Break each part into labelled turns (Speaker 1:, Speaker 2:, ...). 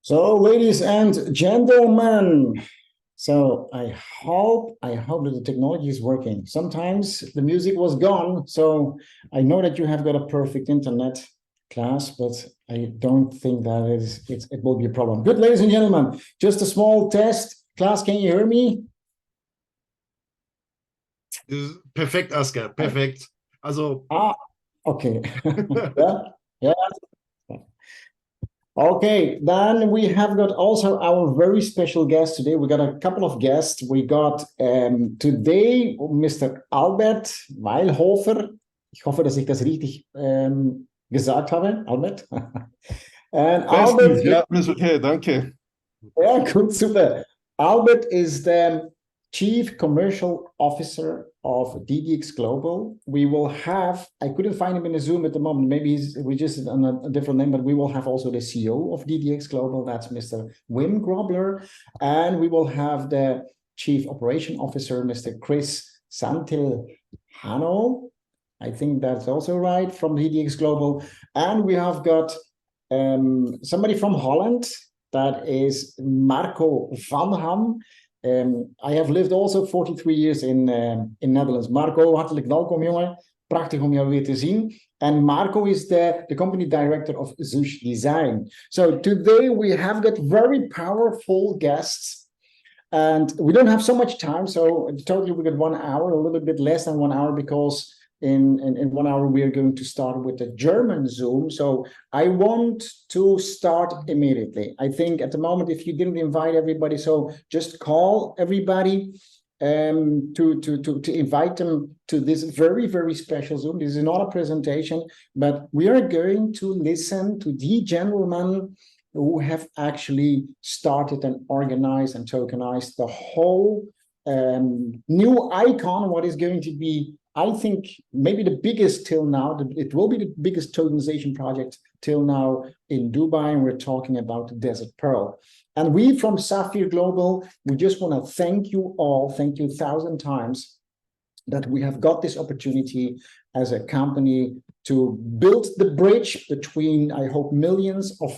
Speaker 1: So, ladies and gentlemen, so I hope that the technology is working. Sometimes the music was gone, so I know that you have got a perfect internet class, but I don't think that it will be a problem. Good, ladies and gentlemen, just a small test. Class, can you hear me?
Speaker 2: Perfekt, Asker, perfekt. Also,
Speaker 1: Okay. Yeah, yeah. Okay, then we have got also our very special guest today. We got a couple of guests. We got today Mr. Albert Weilhofer. Ich hoffe, dass ich das richtig gesagt habe, Albert. And Albert,
Speaker 3: Bestens, ja, alles okay, danke.
Speaker 1: yeah, good, super. Albert is the Chief Commercial Officer of DDX Global. We will have, I couldn't find him in the Zoom at the moment. Maybe he's registered on a different name, but we will have also the CEO of DDX Global. That's Mr. Wim Grobler. And we will have the Chief Operation Officer, Mr. Chris Santilhano. I think that's also right, from DDX Global. And we have got somebody from Holland. That is Marco van Ham. I have lived also 43 years in Netherlands. Marco, hartelijk welkom, jongen. Prachtig om jou weer te zien. And Marco is the company director of Zhuzh Design. So today we have got very powerful guests. And we don't have so much time. So totally we got 1 hour, a little bit less than 1 hour, because in 1 hour we are going to start with the German Zoom. So I want to start immediately. I think at the moment, if you didn't invite everybody, so just call everybody to invite them to this very, very special Zoom. This is not a presentation, but we are going to listen to the gentlemen who have actually started and organized and tokenized the whole new icon, what is going to be, I think, maybe the biggest till now. It will be the biggest tokenization project till now in Dubai, and we're talking about the Desert Pearl. And we from Sapphire Global, we just want to thank you all, thank you 1,000 times, that we have got this opportunity as a company to build the bridge between, I hope, millions of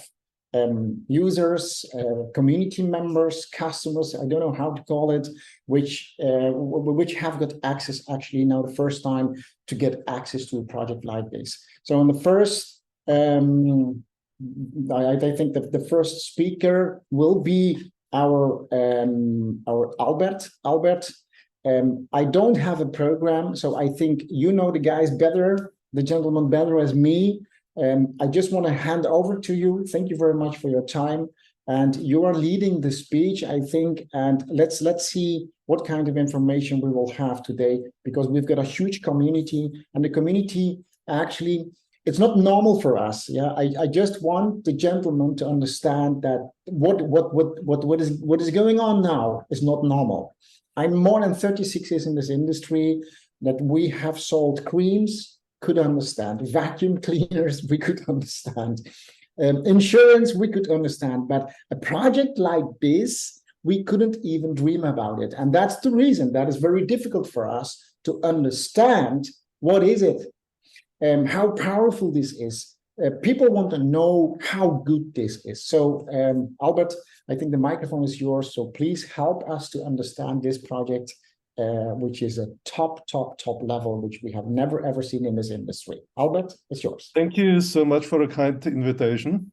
Speaker 1: users, community members, customers, I don't know how to call it, which have got access actually now the first time to get access to a project like this. So in the first, I think that the first speaker will be our Albert. Albert, I don't have a program, so I think you know the guys better, the gentleman better as me. I just want to hand over to you. Thank you very much for your time. And you are leading the speech, I think. And let's see what kind of information we will have today, because we've got a huge community, and the community actually, it's not normal for us. Yeah, I just want the gentleman to understand that what is going on now is not normal. I'm more than 36 years in this industry, that we have sold creams, could understand, vacuum cleaners, we could understand, insurance, we could understand, but a project like this, we couldn't even dream about it. And that's the reason that is very difficult for us to understand what is it, how powerful this is. People want to know how good this is. So Albert, I think the microphone is yours, so please help us to understand this project, which is a top level, which we have never ever seen in this industry. Albert, it's yours.
Speaker 3: Thank you so much for a kind introduction.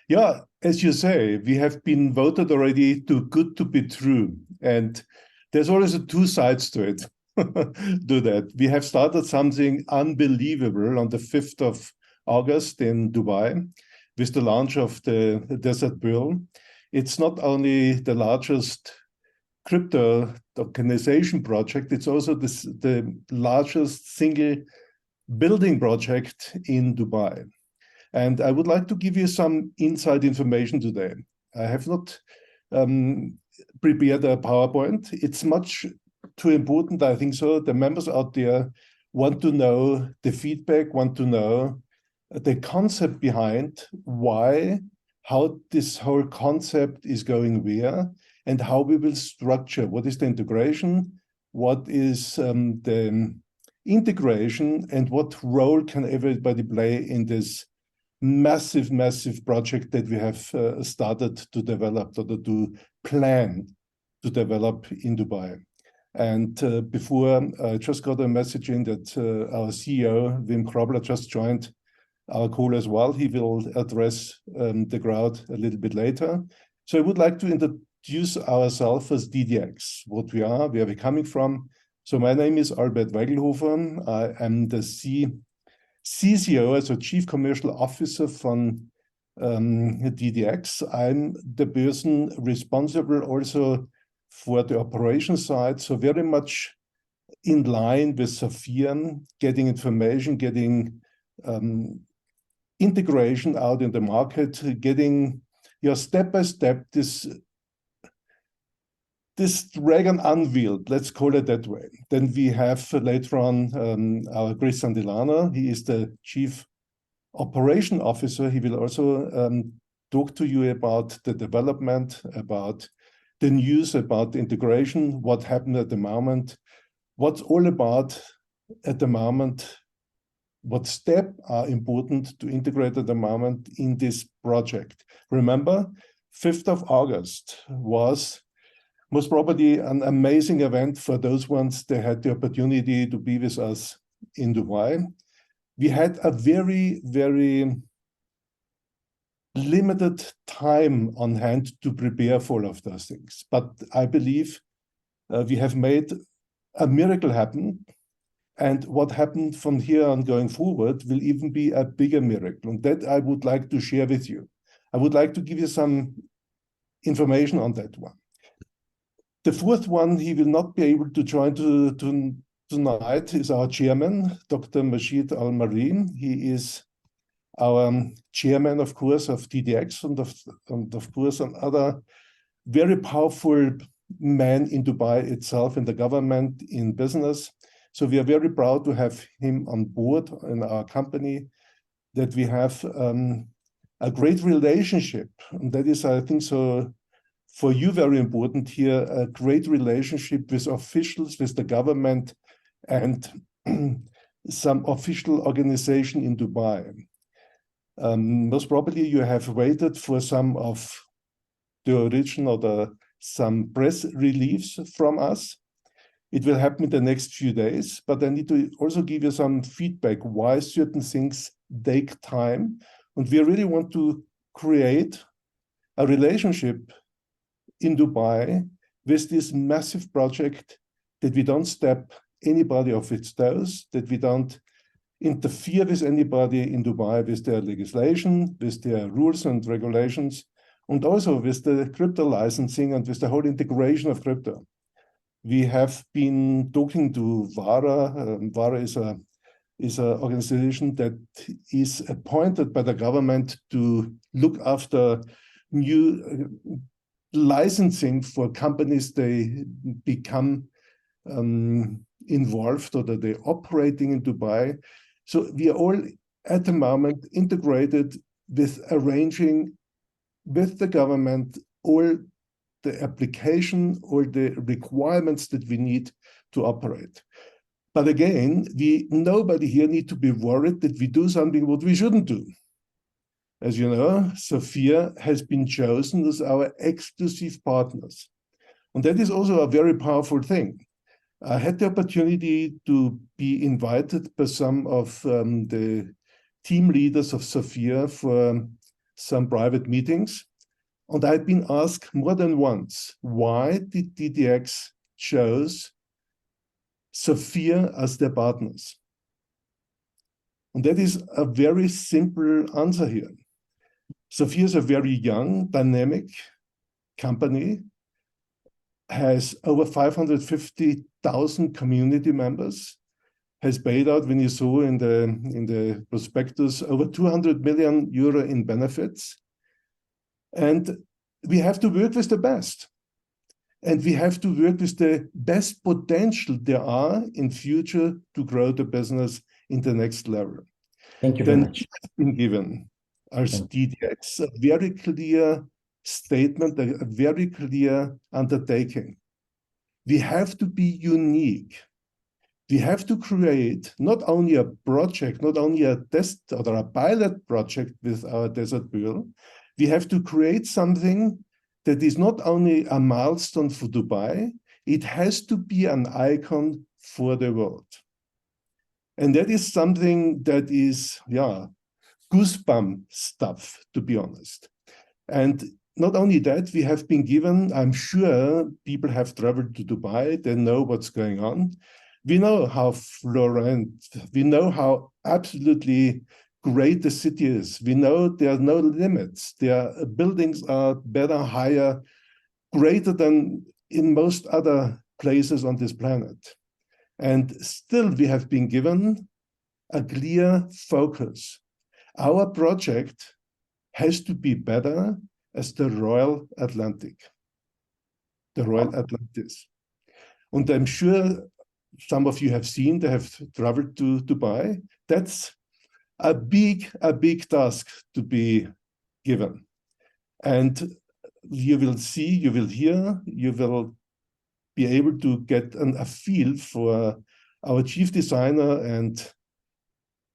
Speaker 3: Yeah, as you say, we have been voted already too good to be true. And there's always two sides to it. Do that. We have started something unbelievable on the 5th of August in Dubai with the launch of the Desert Pearl. It's not only the largest crypto tokenization project, it's also the largest single building project in Dubai. And I would like to give you some inside information today. I have not prepared a PowerPoint. It's much too important, I think so. The members out there want to know the feedback, want to know the concept behind why, how this whole concept is going where, and how we will structure, what is the integration, what is the integration, and what role can everybody play in this massive project that we have started to develop or to plan to develop in Dubai. And before I just got a message in that our CEO, Wim Krobler, just joined our call as well. He will address the crowd a little bit later. So I would like to introduce ourselves as DDX, what we are, where we're coming from. So my name is Albert Weigelhofer. I am the CCO, so Chief Commercial Officer from DDX. I'm the person responsible also for the operation side, so very much in line with Sophia, getting information, getting integration out in the market, getting step by step this dragon unveiled, let's call it that way. Then we have later on our Christian Delano. He is the Chief Operation Officer. He will also talk to you about the development, about the news, about the integration, what happened at the moment, what's all about at the moment, what steps are important to integrate at the moment in this project. Remember, 5th of August was most probably an amazing event for those ones that had the opportunity to be with us in Dubai. We had a very limited time on hand to prepare for all of those things. But I believe we have made a miracle happen. And what happened from here on going forward will even be a bigger miracle. And that I would like to share with you. I would like to give you some information on that one. The fourth one, he will not be able to join tonight, is our chairman, Dr. Majid Al-Mareen. He is our chairman, of course, of DDX and of course, another very powerful man in Dubai itself, in the government, in business. So we are very proud to have him on board in our company, that we have a great relationship. And that is, I think, so for you, very important here, a great relationship with officials, with the government, and some official organization in Dubai. Most probably you have waited for some of the original some press reliefs from us. It will happen in the next few days, but I need to also give you some feedback why certain things take time. And we really want to create a relationship in Dubai with this massive project, that we don't step anybody off its toes, that we don't interfere with anybody in Dubai with their legislation, with their rules and regulations, and also with the crypto licensing and with the whole integration of crypto. We have been talking to VARA. VARA is an organization that is appointed by the government to look after new licensing for companies they become involved or that they're operating in Dubai. So we are all at the moment integrated with arranging with the government all the application or the requirements that we need to operate. But again, nobody here need to be worried that we do something what we shouldn't do. As you know, Sophia has been chosen as our exclusive partners. And that is also a very powerful thing. I had the opportunity to be invited by some of the team leaders of Sophia for some private meetings. And I've been asked more than once, why did DDX choose Sophia as their partners? And that is a very simple answer here. Sophia is a very young, dynamic company, has over 550,000 community members, has paid out, when you saw in the prospectus, over 200 million euro in benefits. And we have to work with the best. And we have to work with the best potential there are in future to grow the business in the next level.
Speaker 1: Thank you very much.
Speaker 3: Then been given as DDX a very clear statement, a very clear undertaking. We have to be unique. we have to create not only a project, not only a test or a pilot project with our Desert Pearl, we have to create something that is not only a milestone for Dubai, it has to be an icon for the world. And that is something that is, yeah, goosebump stuff, to be honest. And not only that, we have been given, I'm sure people have traveled to Dubai, they know what's going on. We know how flourishing, we know how absolutely great the city is. We know there are no limits. Their buildings are better, higher, greater than in most other places on this planet. And still we have been given a clear focus. Our project has to be better as the Royal Atlantic, the Royal Atlantis. And I'm sure some of you have seen, they have traveled to Dubai. That's a big task to be given. And you will see, you will hear, you will be able to get a feel for our chief designer and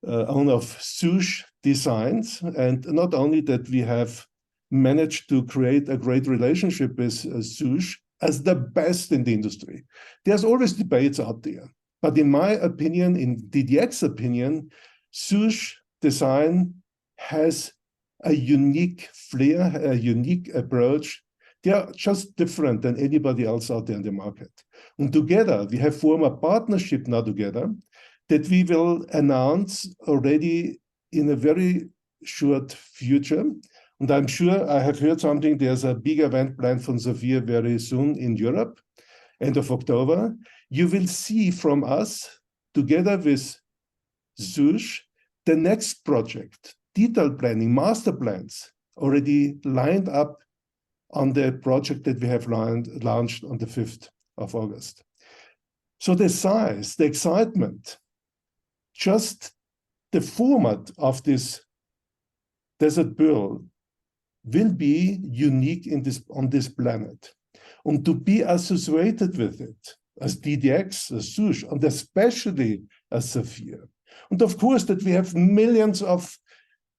Speaker 3: owner of Zhuzh Designs. And not only that, we have managed to create a great relationship with Zhuzh as the best in the industry. There's always debates out there. But in my opinion, in DDX opinion, Zhuzh Design has a unique flair, a unique approach. They are just different than anybody else out there in the market. And together, we have formed a partnership now together that we will announce already in a very short future. And I'm sure I have heard something, there's a big event planned from Sophia very soon in Europe, end of October. You will see from us, together with Zhuzh, the next project, detailed planning, master plans, already lined up on the project that we have launched on the 5th of August. So the size, the excitement, just the format of this Desert Pearl will be unique on this planet. And to be associated with it as DDX, as Zhuzh, and especially as Sophia. And of course that we have millions of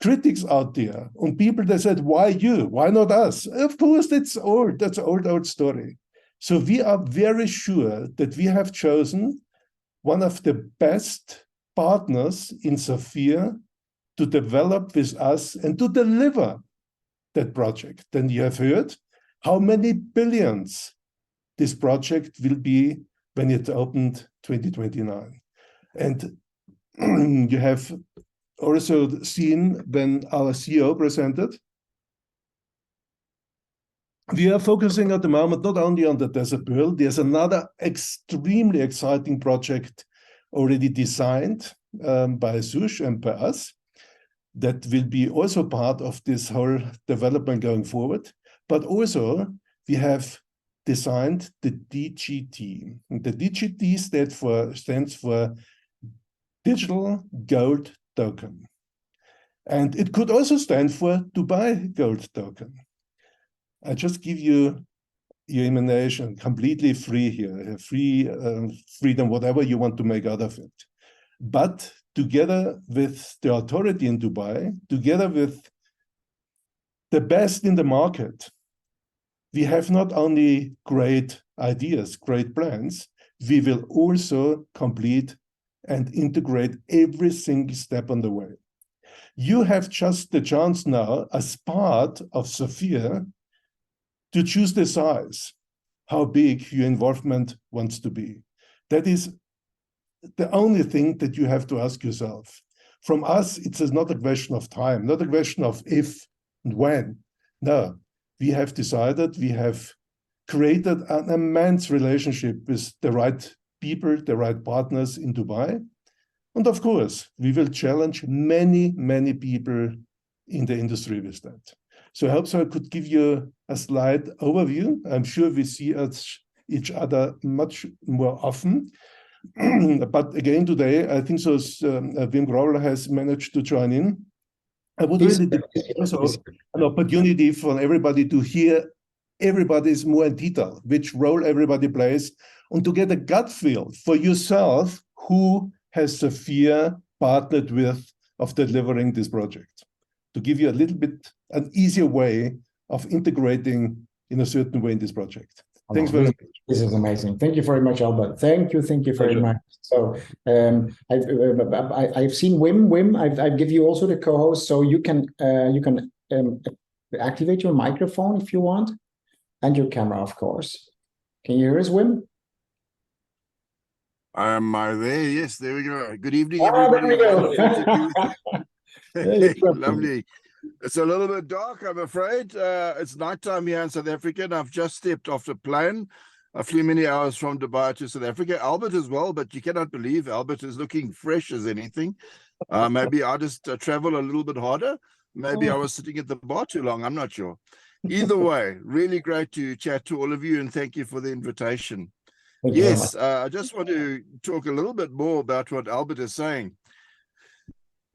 Speaker 3: critics out there and people that said, why you? Why not us? Of course, that's old. That's an old story. So we are very sure that we have chosen one of the best partners in Sophia to develop with us and to deliver that project. Then you have heard how many billions this project will be when it's opened 2029. And you have also seen when our CEO presented, we are focusing at the moment not only on the Desert Pearl, there's another extremely exciting project already designed by Zhuzh and by us that will be also part of this whole development going forward. But also we have designed the DGT. And the DGT stands for Digital Gold Token. And it could also stand for Dubai Gold Token. I just give you your imagination completely free here, freedom, whatever you want to make out of it. But together with the authority in Dubai, together with the best in the market, we have not only great ideas, great plans, we will also complete and integrate every single step on the way. You have just the chance now, as part of Sophia, to choose the size, how big your involvement wants to be. That is the only thing that you have to ask yourself. From us, it's not a question of time, not a question of if and when. No, we have decided, we have created an immense relationship with the right people, the right partners in Dubai. And of course, we will challenge many, many people in the industry with that. So I hope I could give you a slight overview. I'm sure we see each other much more often. But again, today, I think so Wim Grauer has managed to join in. I would really also an opportunity for everybody to hear everybody's more in detail, which role everybody plays, and to get a gut feel for yourself, who has Sophia partnered with of delivering this project, to give you a little bit an easier way of integrating in a certain way in this project. Thanks very much.
Speaker 1: This is amazing. Thank you very much, Albert. Thank you very
Speaker 3: Pleasure.
Speaker 1: much. So I've seen Wim. I've give you also the co-host, so you can activate your microphone if you want, and your camera, of course. Can you hear us, Wim?
Speaker 4: Am I there? Yes, there we go. Good evening,
Speaker 1: There
Speaker 4: everybody.
Speaker 1: we go.
Speaker 4: Lovely. It's a little bit dark, I'm afraid. It's nighttime here in South Africa, and I've just stepped off the plane. I flew many hours from Dubai to South Africa. Albert as well, but you cannot believe Albert is looking fresh as anything. Maybe I just travel a little bit harder. Maybe I was sitting at the bar too long. I'm not sure. Either way, really great to chat to all of you, and thank you for the invitation. Yes, I just want to talk a little bit more about what Albert is saying.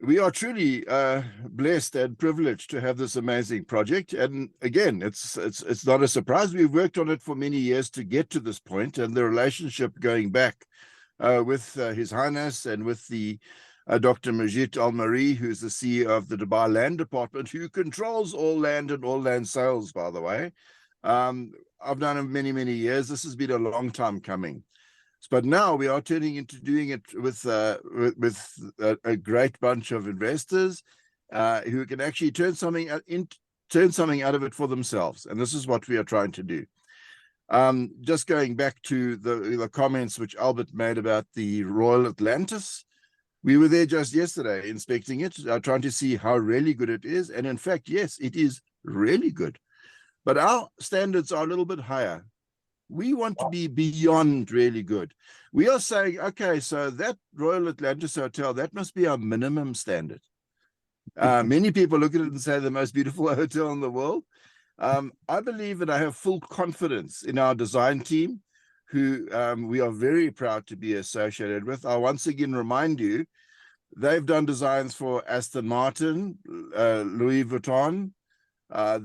Speaker 4: We are truly blessed and privileged to have this amazing project. And again, it's not a surprise. We've worked on it for many years to get to this point, and the relationship going back with His Highness and with the Dr. Majid Al-Mari, who's the CEO of the Dubai Land Department, who controls all land and all land sales, by the way. I've done it many, many years. This has been a long time coming. But now we are turning into doing it with a great bunch of investors who can actually turn something out of it for themselves. And this is what we are trying to do. Just going back to the comments which Albert made about the Royal Atlantis. We were there just yesterday inspecting it, trying to see how really good it is. And in fact, yes, it is really good. But our standards are a little bit higher. We want to be beyond really good. We are saying, okay, so that Royal Atlantis Hotel, that must be our minimum standard. Many people look at it and say the most beautiful hotel in the world. I believe and I have full confidence in our design team, who we are very proud to be associated with. I'll once again remind you, they've done designs for Aston Martin, Louis Vuitton.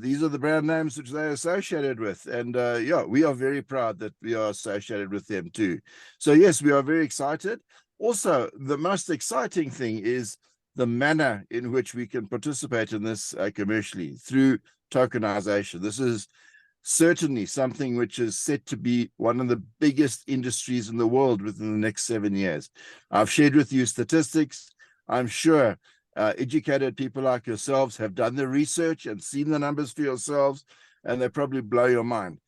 Speaker 4: These are the brand names which they're associated with. And yeah, we are very proud that we are associated with them too. So yes, we are very excited. Also, the most exciting thing is the manner in which we can participate in this commercially through tokenization. This is certainly something which is set to be one of the biggest industries in the world within the next 7 years. I've shared with you statistics. I'm sure educated people like yourselves have done the research and seen the numbers for yourselves, and they probably blow your mind.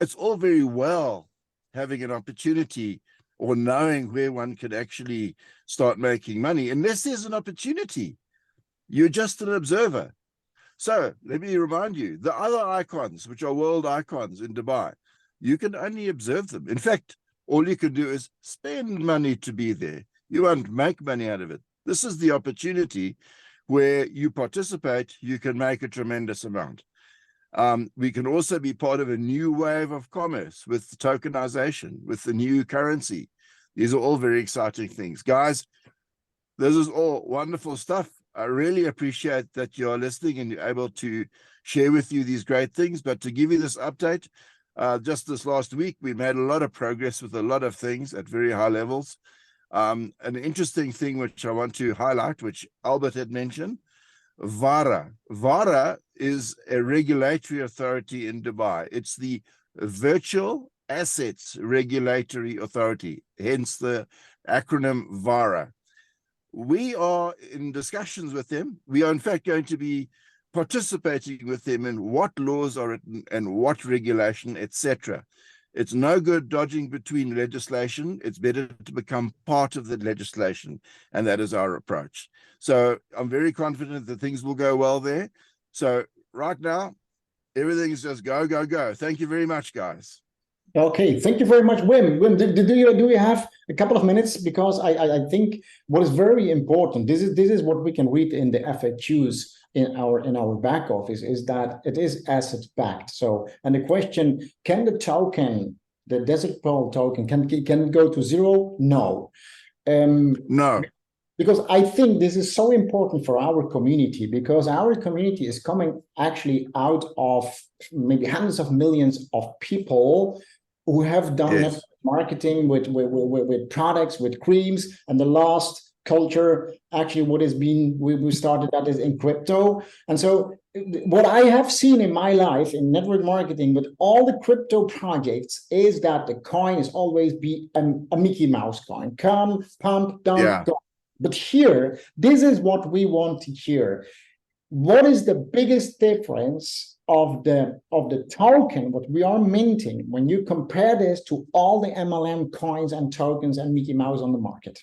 Speaker 4: It's all very well having an opportunity or knowing where one could actually start making money. Unless there's an opportunity, you're just an observer. So let me remind you, the other icons, which are world icons in Dubai, you can only observe them. In fact, all you can do is spend money to be there. You won't make money out of it. This is the opportunity where you participate, you can make a tremendous amount. We can also be part of a new wave of commerce with tokenization, with the new currency. These are all very exciting things. Guys, this is all wonderful stuff. I really appreciate that you're listening and you're able to share with you these great things. But to give you this update, just this last week, we made a lot of progress with a lot of things at very high levels. An interesting thing which I want to highlight, which Albert had mentioned, VARA. VARA is a regulatory authority in Dubai. It's the Virtual Assets Regulatory Authority, hence the acronym VARA. We are in discussions with them. We are in fact going to be participating with them in what laws are written and what regulation, etc. It's no good dodging between legislation. It's better to become part of the legislation, and that is our approach. So I'm very confident that things will go well there. So right now, everything is just go, go, go. Thank you very much, guys.
Speaker 1: Okay, thank you very much, Wim. Wim, do you have a couple of minutes? Because I think what is very important, this is what we can read in the FAQs in our back office, is that it is asset backed. So, and the question, can the token, the Desert Pearl token, can it go to zero? No.
Speaker 4: No.
Speaker 1: Because I think this is so important for our community, because our community is coming actually out of maybe hundreds of millions of people who have done
Speaker 4: Yes.
Speaker 1: network marketing with products, with creams, and the last culture actually what has been we started that is in crypto. And so what I have seen in my life in network marketing with all the crypto projects is that the coin is always be a Mickey Mouse coin. Come, pump, dump,
Speaker 4: Yeah.
Speaker 1: go. But here, this is what we want to hear. What is the biggest difference of the token, what we are minting, when you compare this to all the MLM coins and tokens and Mickey Mouse on the market?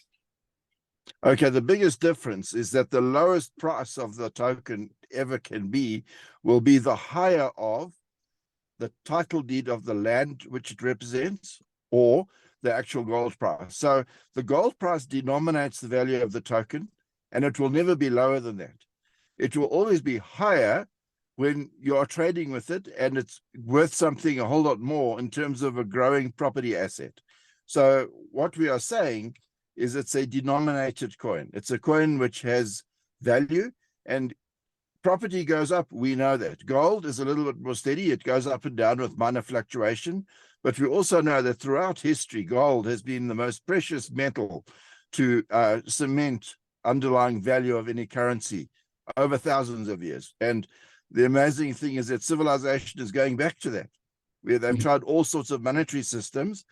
Speaker 4: Okay, the biggest difference is that the lowest price of the token ever can be will be the higher of the title deed of the land which it represents or the actual gold price. So the gold price denominates the value of the token, and it will never be lower than that. It will always be higher when you are trading with it and it's worth something a whole lot more in terms of a growing property asset. So what we are saying is it's a denominated coin. It's a coin which has value, and property goes up. We know that. Gold is a little bit more steady. It goes up and down with minor fluctuation. But we also know that throughout history, gold has been the most precious metal to cement underlying value of any currency over thousands of years. And the amazing thing is that civilization is going back to that, where they've tried all sorts of monetary systems,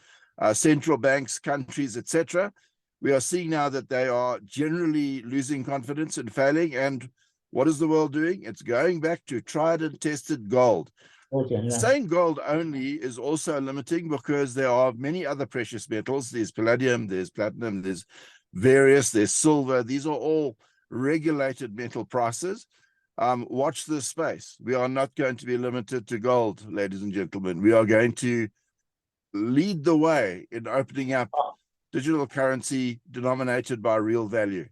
Speaker 4: central banks, countries, etc. We are seeing now that they are generally losing confidence and failing. And what is the world doing? It's going back to tried and tested gold.
Speaker 1: Okay, yeah.
Speaker 4: Saying gold only is also limiting because there are many other precious metals. There's palladium, there's platinum, there's there's silver. These are all regulated metal prices. Watch this space. We are not going to be limited to gold, ladies and gentlemen. We are going to lead the way in opening up digital currency denominated by real value.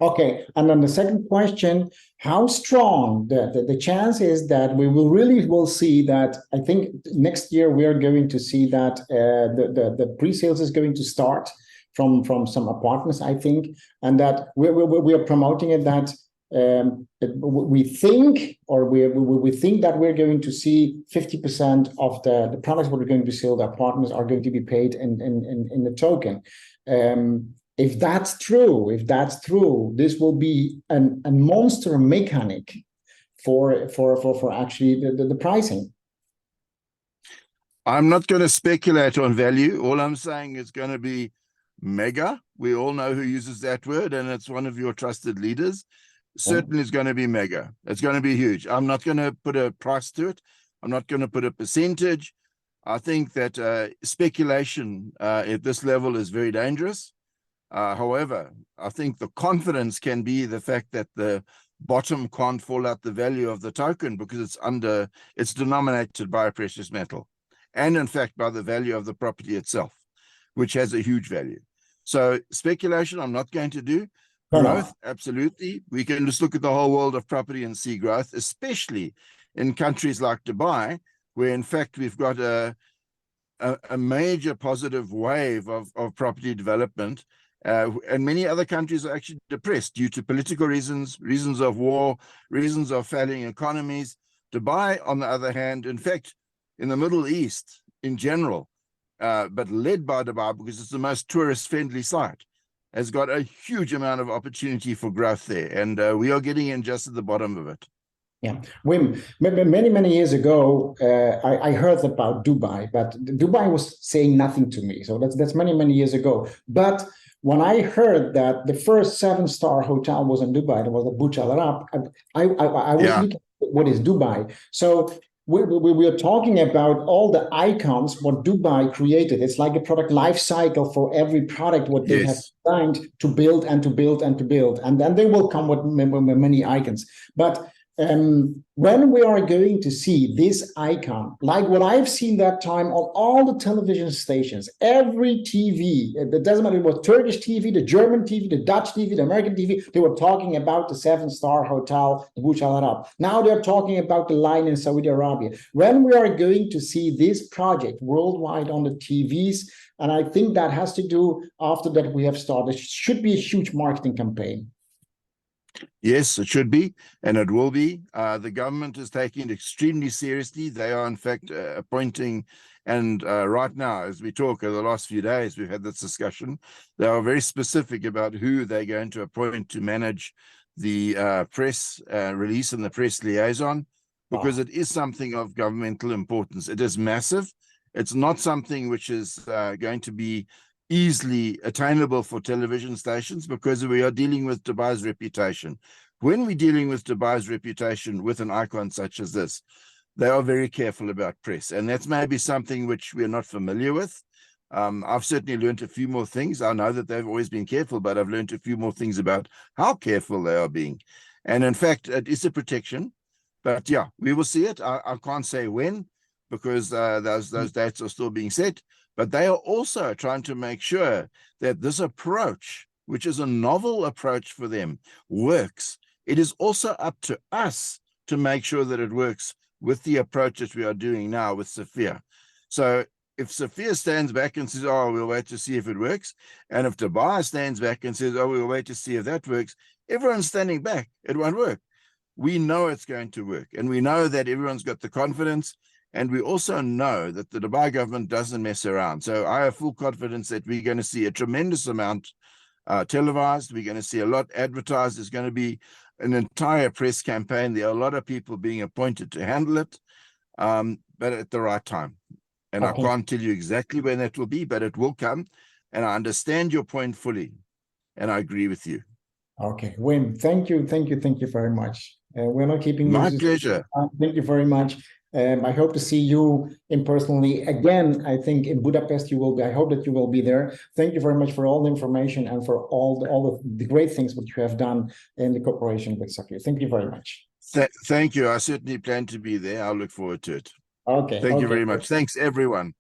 Speaker 1: Okay, and then the second question, how strong the chance is that we will see that? I think next year we are going to see that the pre-sales is going to start from some apartments, I think, and that we are promoting it that we think that we're going to see 50% of the products that are going to be sold, apartments are going to be paid in the token. If that's true, this will be a monster mechanic for actually the pricing.
Speaker 4: I'm not going to speculate on value. All I'm saying is going to be mega. We all know who uses that word, and it's one of your trusted leaders. Certainly is going to be mega. It's going to be huge. I'm not going to put a price to it. I'm not going to put a percentage. I think that speculation at this level is very dangerous. However, I think the confidence can be the fact that the bottom can't fall out the value of the token because it's denominated by a precious metal, and in fact by the value of the property itself, which has a huge value. So speculation, I'm not going to do. Growth, absolutely. We can just look at the whole world of property and see growth, especially in countries like Dubai, where in fact we've got a major positive wave of property development. And many other countries are actually depressed due to political reasons, reasons of war, reasons of failing economies. Dubai, on the other hand, in fact, in the Middle East in general, but led by Dubai because it's the most tourist-friendly site, has got a huge amount of opportunity for growth there. And we are getting in just at the bottom of it.
Speaker 1: Yeah, Wim, many years ago, I heard about Dubai, but Dubai was saying nothing to me. So that's many years ago. But when I heard that the first 7-star hotel was in Dubai, it was the Burj Al Arab, I was looking at what is Dubai. So we are talking about all the icons what Dubai created. It's like a product life cycle for every product what they have designed to build and to build and to build. And then they will come with many icons. But when we are going to see this icon, like what I've seen that time on all the television stations, every TV, it doesn't matter if it was Turkish TV, the German TV, the Dutch TV, the American TV, they were talking about the 7-star hotel, the Burj Al Arab. Now they're talking about the line in Saudi Arabia. When we are going to see this project worldwide on the TVs, and I think that has to do after that we have started, it should be a huge marketing campaign.
Speaker 4: Yes, it should be, and it will be. The government is taking it extremely seriously. They are, in fact, appointing, and right now, as we talk, over the last few days, we've had this discussion. They are very specific about who they're going to appoint to manage the press release and the press liaison, because it is something of governmental importance. It is massive. It's not something which is going to be easily attainable for television stations, because we are dealing with Dubai's reputation. When we're dealing with Dubai's reputation with an icon such as this, they are very careful about press, and that's maybe something which we're not familiar with. I've certainly learned a few more things. I know that they've always been careful, but I've learned a few more things about how careful they are being. And in fact, it is a protection. But yeah, we will see it. I can't say when, because those dates are still being set. But they are also trying to make sure that this approach, which is a novel approach for them, works. It is also up to us to make sure that it works with the approach that we are doing now with Sophia. So if Sophia stands back and says, oh, we'll wait to see if it works, and if Dubai stands back and says, oh, we'll wait to see if that works, everyone's standing back. It won't work. We know it's going to work, and we know that everyone's got the confidence. And we also know that the Dubai government doesn't mess around. So I have full confidence that we're going to see a tremendous amount televised. We're going to see a lot advertised. There's going to be an entire press campaign. There are a lot of people being appointed to handle it, but at the right time. And I can't tell you exactly when that will be, but it will come. And I understand your point fully, and I agree with you.
Speaker 1: Okay, Wim, thank you very much. We're not keeping
Speaker 4: My
Speaker 1: you.
Speaker 4: pleasure.
Speaker 1: Thank you very much. I hope to see you in personally again. I think in Budapest you will be. I hope that you will be there. Thank you very much for all the information and for all the great things that you have done in the cooperation with Sophia. Thank you very much.
Speaker 4: Thank you. I certainly plan to be there. I'll look forward to it.
Speaker 1: Okay.
Speaker 4: Thank you very much. Thanks, everyone.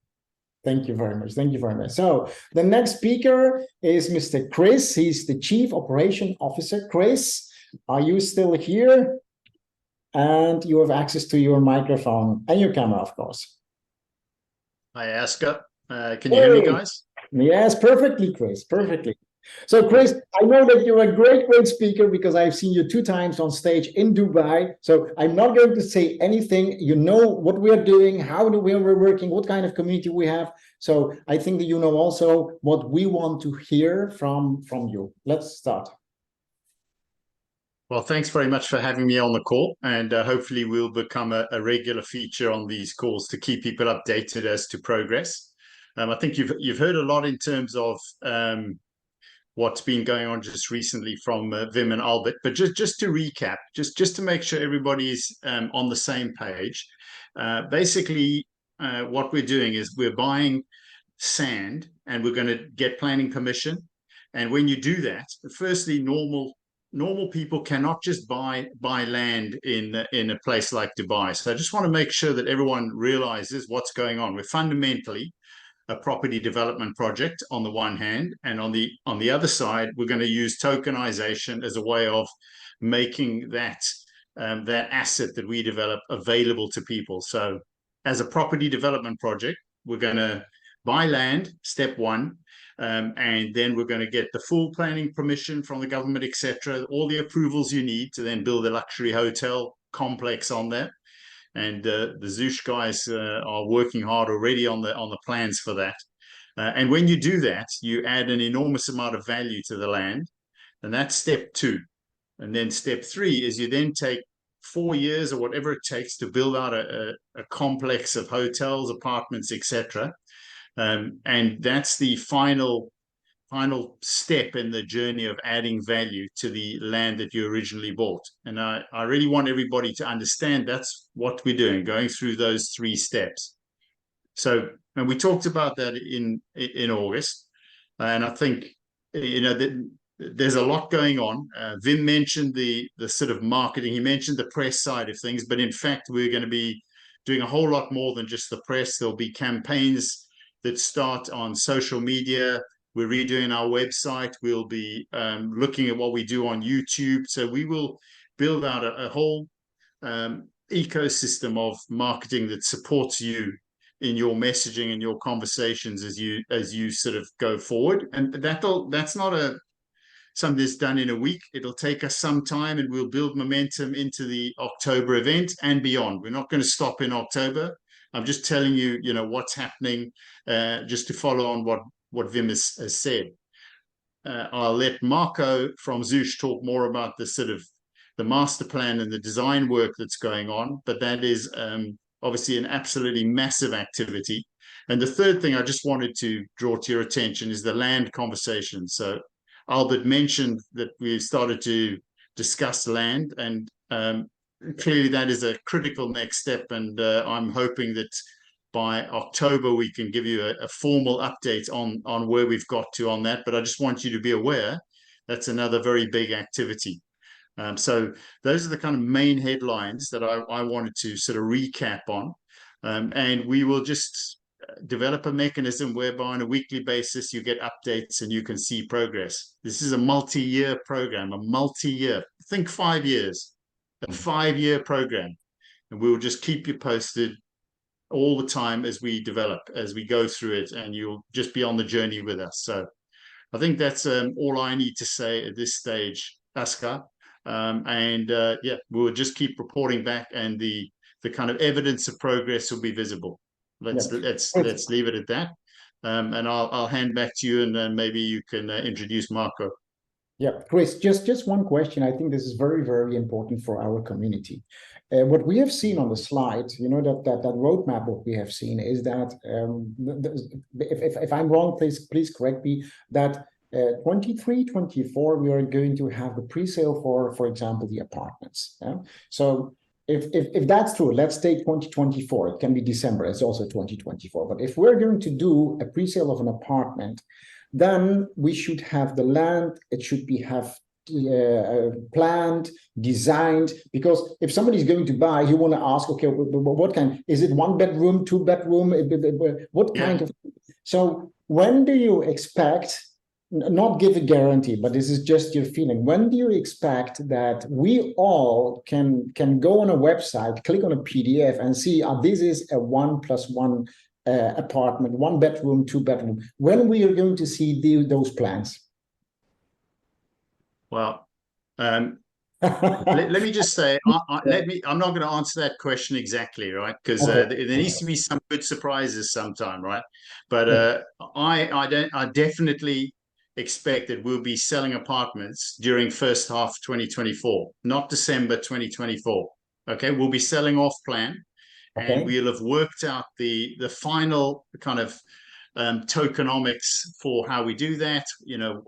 Speaker 1: Thank you very much. Thank you very much. So the next speaker is Mr. Chris. He's the Chief Operation Officer. Chris, are you still here? And you have access to your microphone and your camera, of course.
Speaker 5: Hi, Asker. Can you hear me, guys?
Speaker 1: Yes, perfectly, Chris. Perfectly. So, Chris, I know that you're a great speaker because I've seen you 2 times on stage in Dubai. So I'm not going to say anything. You know what we are doing, how we're working, what kind of community we have. So I think that you know also what we want to hear from you. Let's start.
Speaker 5: Well, thanks very much for having me on the call, and hopefully we'll become a regular feature on these calls to keep people updated as to progress. I think you've heard a lot in terms of what's been going on just recently from Wim and Albert, but just to recap, just to make sure everybody's on the same page. Basically, what we're doing is we're buying sand, and we're going to get planning permission. And when you do that, firstly, normal people cannot just buy land in a place like Dubai. So I just want to make sure that everyone realizes what's going on. We're fundamentally a property development project on the one hand, and on the other side, we're going to use tokenization as a way of making that asset that we develop available to people. So as a property development project, we're going to buy land, step one. And then we're going to get the full planning permission from the government, etc., all the approvals you need to then build a luxury hotel complex on that. And the Zhuzh guys are working hard already on the plans for that. And when you do that, you add an enormous amount of value to the land, and that's step 2. And then step 3 is you then take 4 years or whatever it takes to build out a complex of hotels, apartments, etc. And that's the final step in the journey of adding value to the land that you originally bought. And I really want everybody to understand that's what we're doing, going through those 3 steps. So, and we talked about that in August, and I think there's a lot going on. Wim mentioned the sort of marketing. He mentioned the press side of things, but in fact, we're going to be doing a whole lot more than just the press. There'll be campaigns that start on social media. We're redoing our website. We'll be looking at what we do on YouTube. So we will build out a whole ecosystem of marketing that supports you in your messaging and your conversations as you sort of go forward. And that's not something that's done in a week. It'll take us some time, and we'll build momentum into the October event and beyond. We're not going to stop in October. I'm just telling you, what's happening, just to follow on what Wim has said. I'll let Marco from Zhuzh talk more about the sort of the master plan and the design work that's going on, but that is obviously an absolutely massive activity. And the third thing I just wanted to draw to your attention is the land conversation. So Albert mentioned that we've started to discuss land, and clearly that is a critical next step. And I'm hoping that by October we can give you a formal update on where we've got to on that. But I just want you to be aware that's another very big activity. So those are the kind of main headlines that I wanted to sort of recap on. And we will just develop a mechanism whereby on a weekly basis you get updates and you can see progress. This is a multi-year program, think 5 years, a 5-year program. And we will just keep you posted all the time as we develop, as we go through it, and you'll just be on the journey with us. So I think that's all I need to say at this stage, Askar. Yeah, we'll just keep reporting back, and the kind of evidence of progress will be visible. Let's leave it at that. And I'll hand back to you, and then maybe you can introduce Marco.
Speaker 1: Yeah, Chris, just one question. I think this is very, very important for our community. What we have seen on the slide, that roadmap, what we have seen is that, if I'm wrong, please correct me, that 23, 24, we are going to have the pre-sale for example, the apartments. Yeah? So if that's true, let's take 2024. It can be December. It's also 2024. But if we're going to do a pre-sale of an apartment, then we should have the land. It should be planned, designed, because if somebody's going to buy, you want to ask, okay, what kind? Is it 1 bedroom, 2 bedroom? What kind of? So when do you expect? Not give a guarantee, but this is just your feeling. When do you expect that we all can go on a website, click on a PDF, and see this is a 1+1 apartment, 1 bedroom, 2 bedroom? When we are going to see those plans?
Speaker 5: Well, let me just say, I'm not going to answer that question exactly, right? Because there needs to be some good surprises sometime, right? But I definitely expect that we'll be selling apartments during first half 2024, not December 2024. Okay, we'll be selling off plan, and we'll have worked out the final kind of tokenomics for how we do that,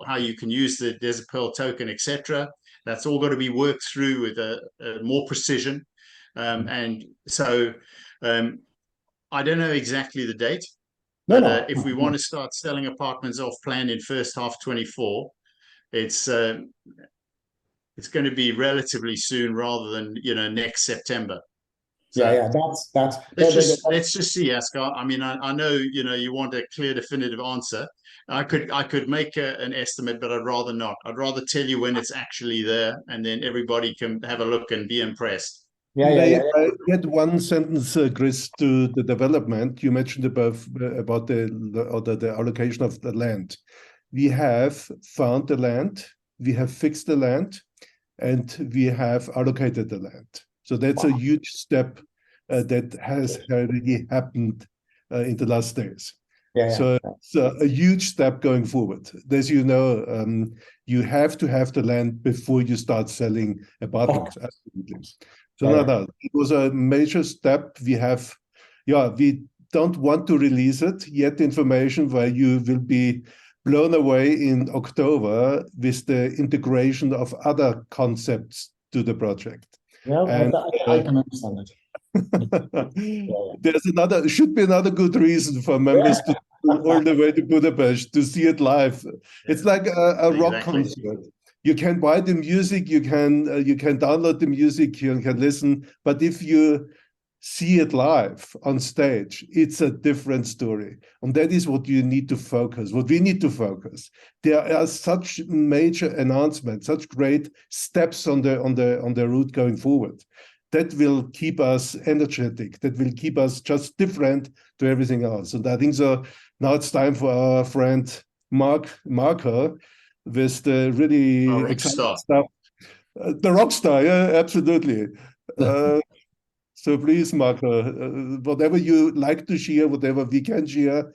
Speaker 5: how you can use the Desert Pearl token, etc. That's all got to be worked through with a more precision. And so I don't know exactly the date. But if we want to start selling apartments off plan in first half 24, it's going to be relatively soon rather than next September. So
Speaker 1: that's
Speaker 5: let's just see, Askar. I mean, I know you want a clear, definitive answer. I could make an estimate, but I'd rather not. I'd rather tell you when it's actually there, and then everybody can have a look and be impressed.
Speaker 3: I had one sentence, Chris, to the development. You mentioned about the allocation of the land. We have found the land, we have fixed the land, and we have allocated the land. So that's a huge step that has already happened in the last days. So it's a huge step going forward. As you know, you have to have the land before you start selling apartments. Absolutely. So no, it was a major step. We don't want to release it yet, information where you will be blown away in October with the integration of other concepts to the project.
Speaker 1: Yeah, and I can understand it.
Speaker 3: There should be another good reason for members to go all the way to Budapest to see it live. It's like a rock concert. You can buy the music, you can download the music, you can listen, but if you see it live on stage, it's a different story. And that is what you need to focus, what we need to focus. There are such major announcements, such great steps on the route going forward. That will keep us energetic, that will keep us just different to everything else. And I think so now it's time for our friend Marco with the really
Speaker 5: Oh, rock
Speaker 3: exciting
Speaker 5: star.
Speaker 3: stuff. The rock star, yeah, absolutely. So please, Marco, whatever you like to share, whatever we can share,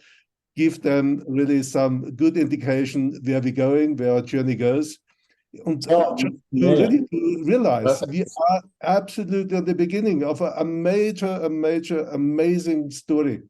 Speaker 3: give them really some good indication where we're going, where our journey goes. And just really to realize we are absolutely at the beginning of a major, amazing story.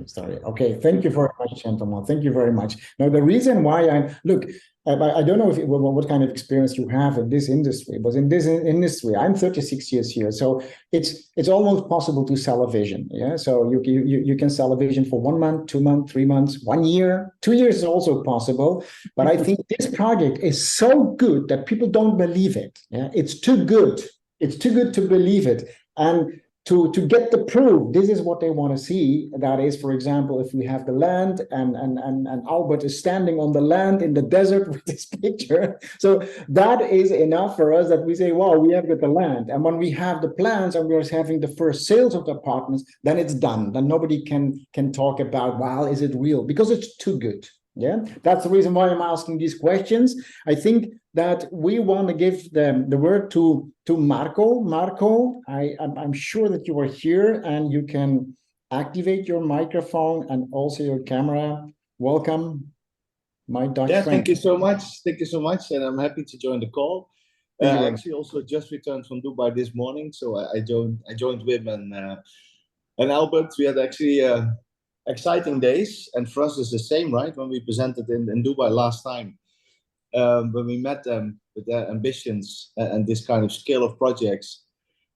Speaker 1: Sorry. Okay, thank you very much, gentlemen. Thank you very much. Now, the reason why I don't know what kind of experience you have in this industry, but in this industry, I'm 36 years here, so it's almost possible to sell a vision. Yeah, so you can sell a vision for 1 month, 2 months, 3 months, 1 year, 2 years is also possible. But I think this project is so good that people don't believe it. Yeah, it's too good. It's too good to believe it, and to get the proof, this is what they want to see. That is, for example, if we have the land and Albert is standing on the land in the desert with this picture. So that is enough for us that we say, wow, we have got the land. And when we have the plans and we're having the first sales of the apartments, then it's done. Then nobody can talk about, wow, is it real? Because it's too good. Yeah, that's the reason why I'm asking these questions. I think that we want to give the word to Marco. Marco, I'm sure that you are here and you can activate your microphone and also your camera. Welcome, my Dutch friend.
Speaker 6: Thank you so much. Thank you so much, and I'm happy to join the call. I actually also just returned from Dubai this morning, so I joined Wim and Albert. We had actually exciting days, and for us it's the same, right? When we presented in Dubai last time, when we met them with their ambitions and this kind of scale of projects,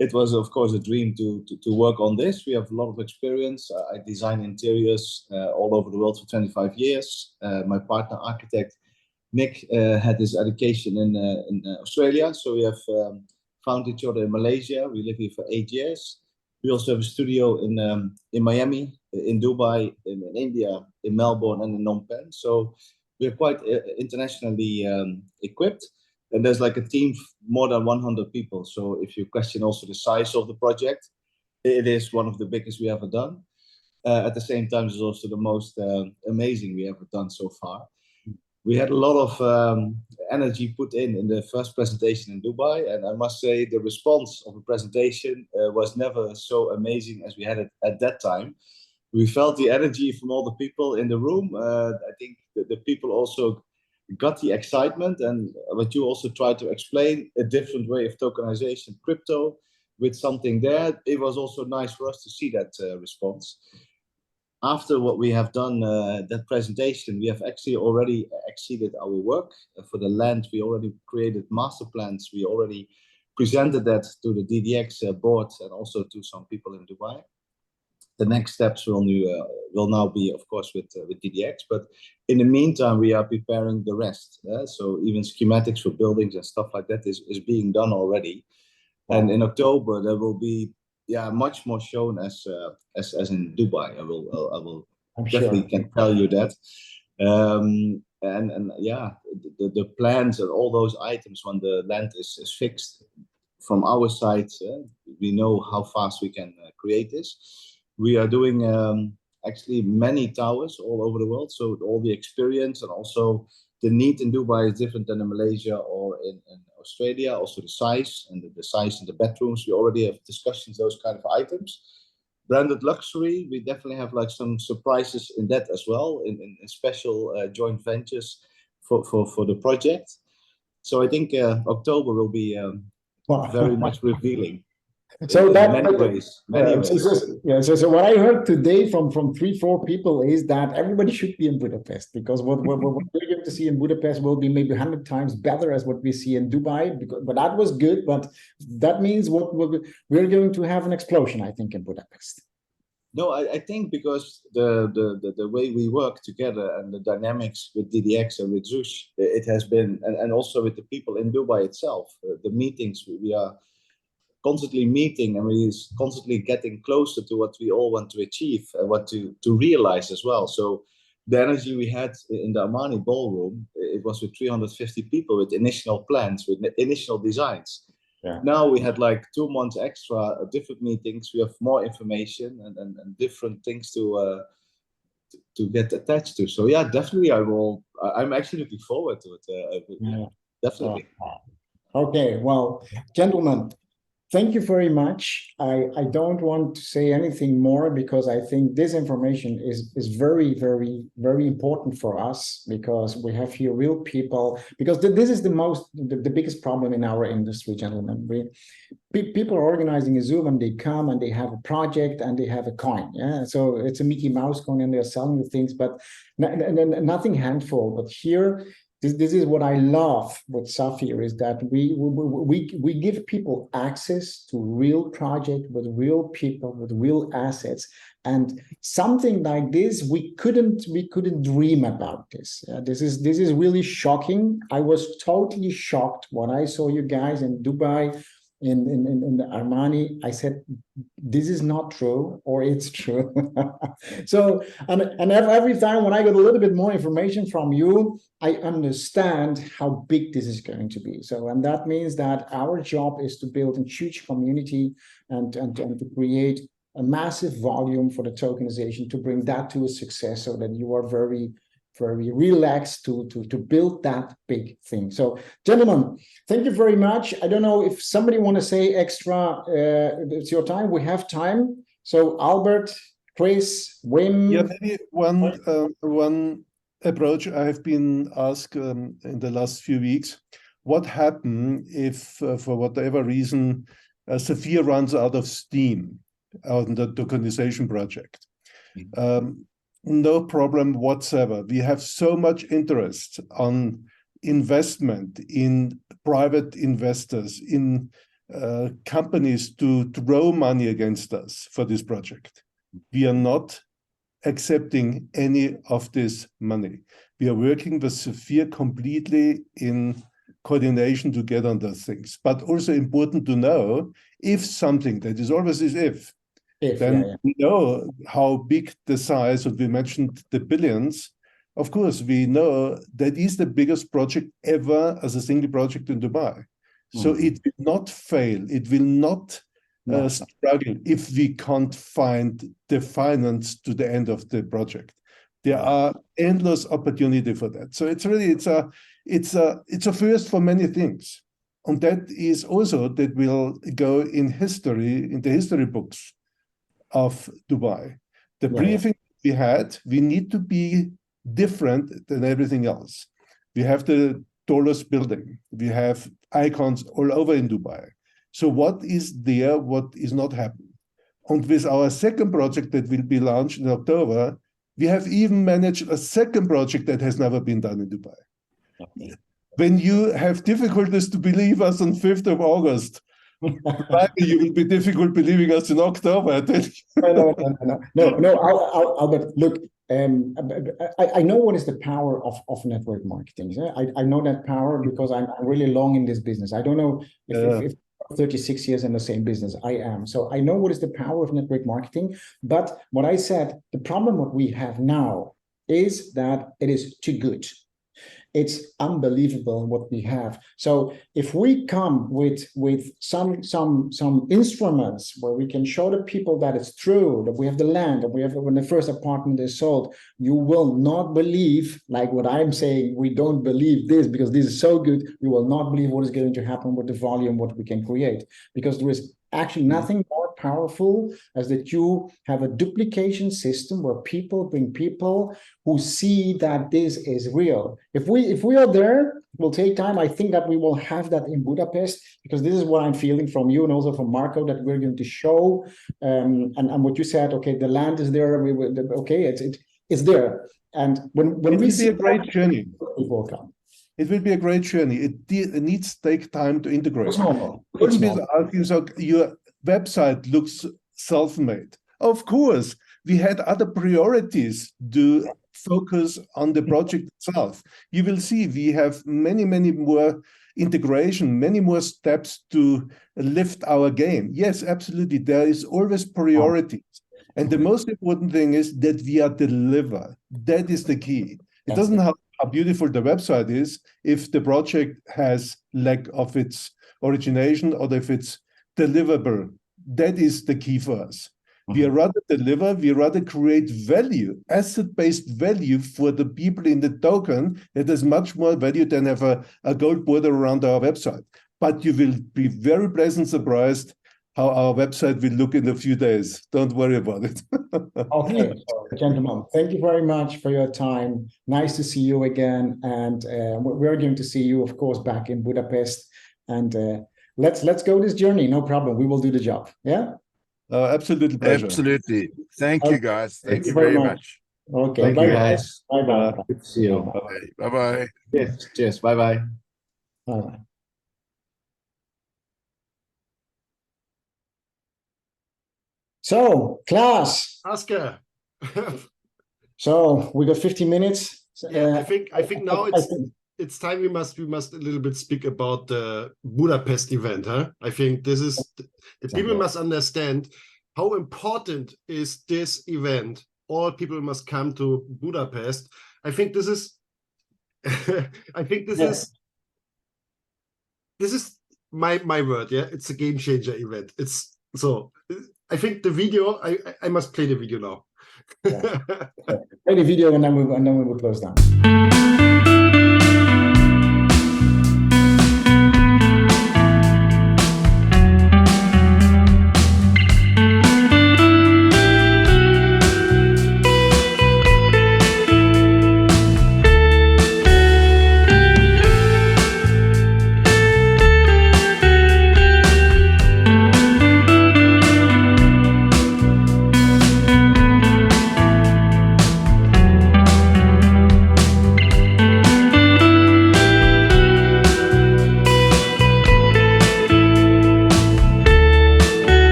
Speaker 6: it was of course a dream to work on this. We have a lot of experience. I design interiors all over the world for 25 years. My partner architect Nick had his education in Australia, so we have found each other in Malaysia. We live here for 8 years. We also have a studio in Miami, in Dubai, in India, in Melbourne, and in Phnom Penh. So we're quite internationally equipped. And there's like a team more than 100 people. So if you question also the size of the project, it is one of the biggest we ever done. At the same time, it's also the most amazing we ever done so far. We had a lot of energy put in the first presentation in Dubai, and I must say the response of the presentation was never so amazing as we had it at that time. We felt the energy from all the people in the room. I think the people also got the excitement, and what you also tried to explain, a different way of tokenization, crypto, with something there. It was also nice for us to see that response. After what we have done, that presentation, we have actually already exceeded our work. For the land, we already created master plans. We already presented that to the DDX board and also to some people in Dubai. The next steps will now be, of course, with DDX. But in the meantime, we are preparing the rest. So even schematics for buildings and stuff like that is being done already. And in October, there will be much more shown as in Dubai. I will definitely can tell you that. And the plans and all those items when the land is fixed from our side, we know how fast we can create this. We are doing actually many towers all over the world. So all the experience and also the need in Dubai is different than in Malaysia or in Australia. Also the size and the size in the bedrooms. We already have discussions, those kind of items. Branded luxury, we definitely have like some surprises in that as well, in special joint ventures for the project. So I think October will be very much revealing.
Speaker 1: So that
Speaker 6: many ways.
Speaker 1: So what I heard today from 3-4 people is that everybody should be in Budapest, because what we're going to see in Budapest will be maybe 100 times better as what we see in Dubai. But that was good. But that means we're going to have an explosion, I think, in Budapest.
Speaker 6: No, I think because the way we work together and the dynamics with DDX and with Zhuzh, it has been, and also with the people in Dubai itself, the meetings we are constantly meeting, and we're constantly getting closer to what we all want to achieve and what to realize as well. So the energy we had in the Armani ballroom, it was with 350 people with initial plans, with initial designs. Yeah. Now we had like 2 months extra different meetings. We have more information and different things to get attached to. So yeah, definitely I will. I'm actually looking forward to it.
Speaker 1: Yeah.
Speaker 6: Definitely.
Speaker 1: Okay, well, gentlemen, thank you very much. I don't want to say anything more because I think this information is very, very, very important for us because we have here real people. Because this is the biggest problem in our industry, gentlemen. People are organizing a Zoom and they come and they have a project and they have a coin. Yeah, so it's a Mickey Mouse coin and they're selling the things, but nothing handful. But here, this is what I love with Saphir is that we give people access to real project with real people with real assets, and something like this we couldn't dream about this. This is really shocking. I was totally shocked when I saw you guys in Dubai in the Armani. I said, this is not true, or it's true. So, and every time when I got a little bit more information from you, I understand how big this is going to be. So, and that means that our job is to build a huge community and to create a massive volume for the tokenization to bring that to a success, so that you are very relaxed to build that big thing. So, gentlemen, thank you very much. I don't know if somebody want to say extra. It's your time. We have time. So, Albert, Chris, Wim.
Speaker 3: Yeah, maybe one approach I have been asked in the last few weeks. What happens if, for whatever reason, Saphir runs out of steam on the tokenization project? No problem whatsoever. We have so much interest on investment in private investors, in companies to throw money against us for this project. We are not accepting any of this money. We are working with Saphir completely in coordination together on those things. But also important to know, if something, that is always is if, then we know how big the size, and we mentioned the billions. Of course, we know that is the biggest project ever as a single project in Dubai. So it will not fail. It will not struggle if we can't find the finance to the end of the project. There are endless opportunity for that. So it's really it's a first for many things, and that is also that will go in history, in the history books of Dubai. The briefing we had, we need to be different than everything else. We have the tallest building. We have icons all over in Dubai. So what is there, what is not happening? And with our second project that will be launched in October, we have even managed a second project that has never been done in Dubai. Okay. When you have difficulties to believe us on 5th of August, you will be difficult believing us in October, I tell you.
Speaker 1: No, Albert, look, I know what is the power of network marketing. I know that power because I'm really long in this business. I don't know if 36 years in the same business. I am. So I know what is the power of network marketing. But what I said, the problem what we have now is that it is too good. It's unbelievable what we have. So if we come with some instruments where we can show the people that it's true, that we have the land, that we have, when the first apartment is sold, you will not believe, like what I'm saying, we don't believe this because this is so good, you will not believe what is going to happen with the volume, what we can create. Because there is actually nothing more powerful as that you have a duplication system where people bring people who see that this is real. If we are there, it will take time. I think that we will have that in Budapest, because this is what I'm feeling from you and also from Marco, that we're going to show and what you said. Okay, the land is there. Okay, it's there. And when we see
Speaker 3: a great journey,
Speaker 1: it will come.
Speaker 3: It will be a great journey. It needs to take time to integrate.
Speaker 1: It's normal.
Speaker 3: So your website looks self-made. Of course, we had other priorities to focus on the project itself. You will see we have many more integration, many more steps to lift our game. Yes, absolutely. There is always priorities. And the most important thing is that we are deliver. That is the key. It doesn't matter how beautiful the website is if the project has lack of its origination or if it's deliverable. That is the key for us. We rather deliver, we rather create value, asset-based value for the people in the token. It is much more value than have a gold border around our website. But you will be very pleasant surprised how our website will look in a few days. Don't worry about it.
Speaker 1: Okay, so, gentlemen, thank you very much for your time. Nice to see you again, and we're going to see you, of course, back in Budapest. And let's go this journey. No problem. We will do the job. Yeah.
Speaker 3: Absolute pleasure.
Speaker 4: Absolutely. Thank you, guys. Thank you
Speaker 1: very
Speaker 4: very much.
Speaker 1: Okay.
Speaker 6: Thank
Speaker 1: bye
Speaker 6: you,
Speaker 1: bye.
Speaker 6: guys.
Speaker 1: Bye bye.
Speaker 6: Good to see you.
Speaker 4: Bye bye.
Speaker 6: Yes. Cheers. Bye bye.
Speaker 1: Bye bye. So, Klaas.
Speaker 2: Asker.
Speaker 1: So we got 50 minutes.
Speaker 2: Yeah, I think now it's time we must a little bit speak about the Budapest event, huh? I think this is the people must understand how important is this event. All people must come to Budapest. I think this is this is my word, yeah. It's a game changer event. It's so I think the video I must play the video now.
Speaker 1: Yeah. Play the video and then we will close down.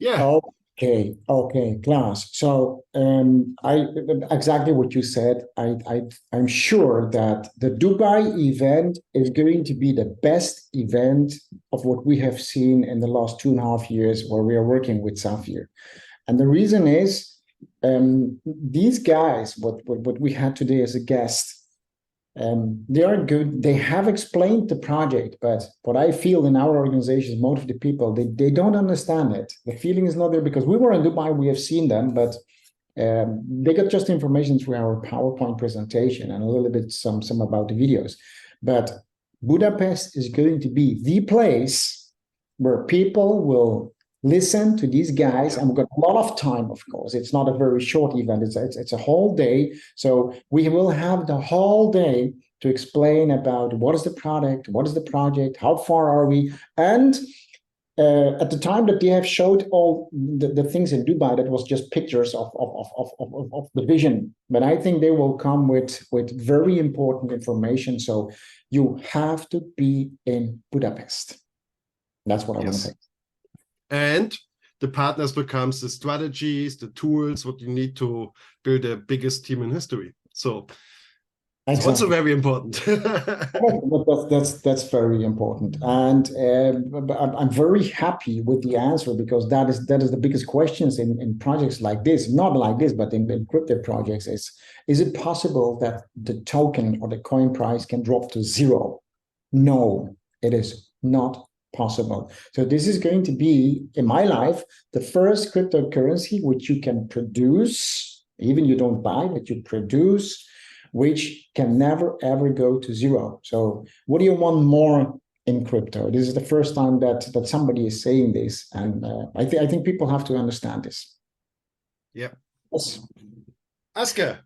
Speaker 2: Yeah.
Speaker 1: Okay, Klaas. So I exactly what you said. I'm sure that the Dubai event is going to be the best event of what we have seen in the last 2.5 years where we are working with Sapphire. And the reason is these guys, what we had today as a guest, they are good. They have explained the project, but what I feel in our organization, most of the people, they don't understand it. The feeling is not there because we were in Dubai, we have seen them, but they got just information through our PowerPoint presentation and a little bit some about the videos. But Budapest is going to be the place where people will listen to these guys, and we've got a lot of time, of course. It's not a very short event. It's a whole day. So we will have the whole day to explain about what is the product, what is the project, how far are we, and at the time that they have showed all the things in Dubai, that was just pictures of the vision. But I think they will come with very important information. So you have to be in Budapest. That's what I want to say.
Speaker 2: And the partners becomes the strategies, the tools, what you need to build the biggest team in history. So it's also very important.
Speaker 1: That's very important. And I'm very happy with the answer, because that is the biggest questions in projects like this, not like this, but in crypto projects is it possible that the token or the coin price can drop to zero? No, it is not possible. So this is going to be, in my life, the first cryptocurrency which you can produce, even you don't buy, but you produce, which can never ever go to zero. So what do you want more in crypto? This is the first time that somebody is saying this, and I think people have to understand this.
Speaker 2: Yeah.
Speaker 1: Yes.
Speaker 2: Asker.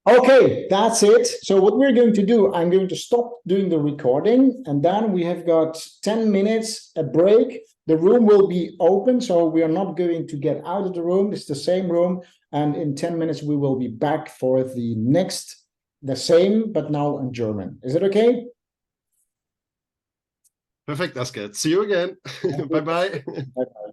Speaker 1: Okay, that's it. So what we're going to do, I'm going to stop doing the recording, and then we have got 10 minutes, a break. The room will be open, so we are not going to get out of the room. It's the same room, and in 10 minutes we will be back for the next, the same, but now in German. Is it okay?
Speaker 2: Perfect, Asker. See you again. Bye-bye.
Speaker 1: Bye-bye.